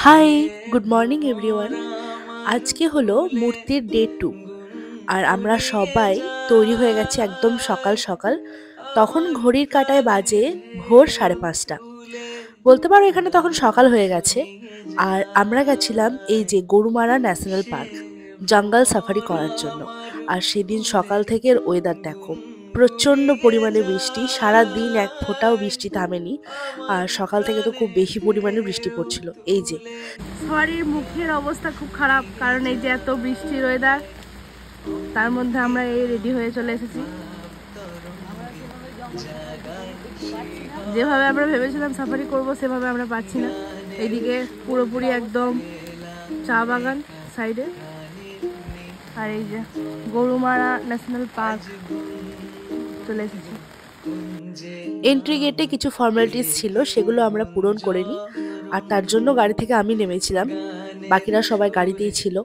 High, good morning everyone. আজকে হলো মূর্তির ডে 2 আর আমরা সবাই তৈরি হয়ে গেছি একদম সকাল সকাল। তখন ঘড়ির কাঁটায় বাজে ভোর 5:30। বলতে পারো এখানে তখন সকাল হয়ে গেছে। আর আমরা গেছিলাম এই যে গরুমারা ন্যাশনাল পার্ক জঙ্গল সাফারি করার জন্য। আর সেদিন সকাল থেকে ওয়েদার দেখো, প্রচন্ড পরিমাণে বৃষ্টি, সারা দিন এক ফোঁটাও বৃষ্টি থামেনি। আর সকাল থেকে তো খুব বেশি পরিমাণে বৃষ্টি পড়ছিল। এই যে সবারই মুখের অবস্থা খুব খারাপ, কারণ এই যে এত বৃষ্টির ওয়েদার, তার মধ্যে আমরা এই রেডি হয়ে চলে এসেছি। যেভাবে আমরা ভেবেছিলাম সাফারি করব সেভাবে আমরা পাচ্ছি না। এইদিকে পুরোপুরি একদম চা বাগান সাইডে, আর এই যে গরুমারা ন্যাশনাল পার্ক চলে এসেছি। এন্ট্রি গেটে কিছু ফর্মালিটিস ছিল, সেগুলো আমরা পূরণ করে নিই। আর তার জন্য গাড়ি থেকে আমি নেমেছিলাম, বাকিরা সবাই গাড়িতেই ছিল।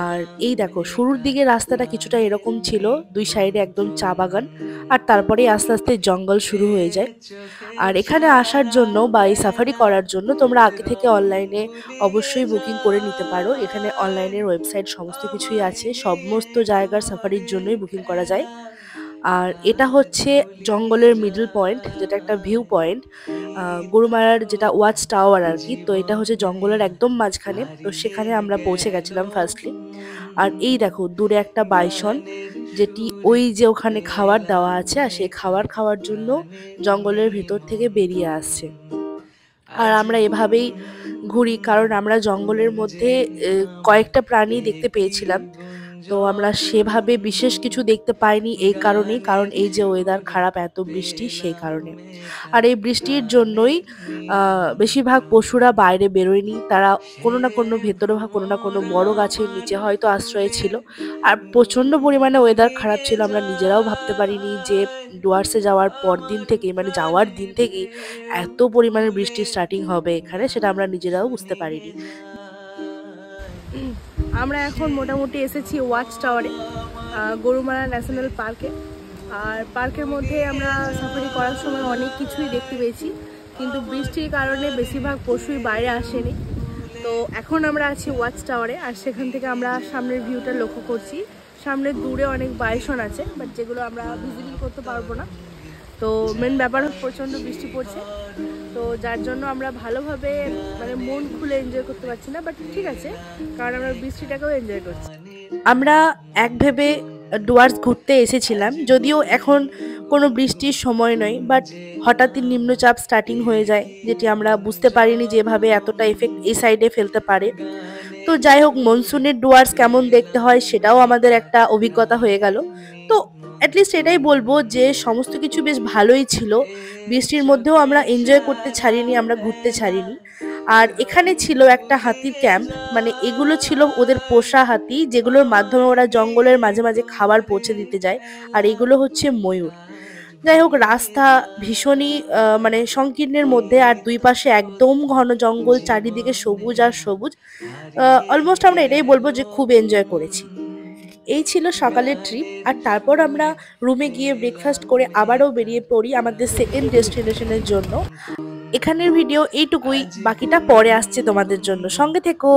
আর এই দেখো, শুরুর দিকে রাস্তাটা কিছুটা এরকম ছিল, দুই সাইডে একদম চা বাগান, আর তারপরে আস্তে আস্তে জঙ্গল শুরু হয়ে যায়। আর এখানে আসার জন্য বা এই সাফারি করার জন্য তোমরা আগে থেকে অনলাইনে অবশ্যই বুকিং করে নিতে পারো। এখানে অনলাইনের ওয়েবসাইট সমস্ত কিছুই আছে, সমস্ত জায়গার সাফারির জন্যই বুকিং করা যায়। আর এটা হচ্ছে জঙ্গলের মিডল পয়েন্ট, যেটা একটা ভিউ পয়েন্ট, গরুমারার যেটা ওয়াচ টাওয়ার আর কি। তো এটা হচ্ছে জঙ্গলের একদম মাঝখানে, তো সেখানে আমরা পৌঁছে গেছিলাম ফার্স্টলি। আর এই দেখো দূরে একটা বাইসন, যেটি ওই যে ওখানে খাবার দেওয়া আছে, আর সেই খাবার খাওয়ার জন্য জঙ্গলের ভেতর থেকে বেরিয়ে আসছে। আর আমরা এভাবেই ঘুরি, কারণ আমরা জঙ্গলের মধ্যে কয়েকটা প্রাণী দেখতে পেয়েছিলাম। তো আমরা সেভাবে বিশেষ কিছু দেখতে পাইনি এই কারণেই, কারণ এই যে ওয়েদার খারাপ, এত বৃষ্টি, সেই কারণে। আর এই বৃষ্টির জন্যই বেশিরভাগ পশুরা বাইরে বেরোয়নি, তারা কোনো না কোনো ভেতরে বা কোনো না কোনো বড় গাছের নিচে হয়তো আশ্রয়ে ছিল। আর প্রচণ্ড পরিমাণে ওয়েদার খারাপ ছিল, আমরা নিজেরাও ভাবতে পারিনি যে ডুয়ার্সে যাওয়ার পর দিন থেকেই, মানে যাওয়ার দিন থেকেই এত পরিমাণে বৃষ্টি স্টার্টিং হবে এখানে, সেটা আমরা নিজেরাও বুঝতে পারিনি। আমরা এখন মোটামুটি এসেছি ওয়াচ টাওয়ারে, গরুমারা ন্যাশনাল পার্কে। আর পার্কের মধ্যে আমরা সাফারি করার সময় অনেক কিছুই দেখতে পেয়েছি, কিন্তু বৃষ্টির কারণে বেশিরভাগ পশুই বাইরে আসেনি। তো এখন আমরা আছি ওয়াচ টাওয়ারে, আর সেখান থেকে আমরা সামনের ভিউটা লক্ষ্য করছি। সামনে দূরে অনেক বাইসন আছে, বাট যেগুলো আমরা ভিজিটিং করতে পারবো না। তো মেন ব্যাপার প্রচণ্ড বৃষ্টি পড়ছে, তো যার জন্য আমরা ভালোভাবে মানে মন খুলে এনজয় করতে পারছি না, বাট ঠিক আছে, কারণ আমরা বৃষ্টিটাকেও এনজয় করছি। আমরা এক ভেবে ডুয়ার্স ঘুরতে এসেছিলাম, যদিও এখন কোনো বৃষ্টির সময় নয়, বাট হঠাৎই নিম্নচাপ স্টার্টিং হয়ে যায়, যেটি আমরা বুঝতে পারিনি যেভাবে এতটা এফেক্ট এই সাইডে ফেলতে পারে। তো যাই হোক, মনসুনের ডুয়ার্স কেমন দেখতে হয় সেটাও আমাদের একটা অভিজ্ঞতা হয়ে গেল। তো অ্যাটলিস্ট এটাই বলবো যে সমস্ত কিছু বেশ ভালোই ছিল, বৃষ্টির মধ্যেও আমরা এনজয় করতে ছাড়িনি, আমরা ঘুরতে ছাড়িনি। আর এখানে ছিল একটা হাতির ক্যাম্প, মানে এগুলো ছিল ওদের পোষা হাতি, যেগুলোর মাধ্যমে ওরা জঙ্গলের মাঝে মাঝে খাবার পৌঁছে দিতে যায়। আর এগুলো হচ্ছে ময়ূর। যাই হোক, রাস্তা ভীষণই মানে সংকীর্ণের মধ্যে, আর দুই পাশে একদম ঘন জঙ্গল, চারিদিকে সবুজ আর সবুজ। অলমোস্ট আমরা এটাই বলবো যে খুব এনজয় করেছি। এই ছিল সকালের ট্রিপ। আর তারপর আমরা রুমে গিয়ে ব্রেকফাস্ট করে আবারও বেরিয়ে পড়ি আমাদের সেকেন্ড ডেস্টিনেশনের জন্য। এখানের ভিডিও এইটুকুই, বাকিটা পরে আসছে তোমাদের জন্য, সঙ্গে থেকো।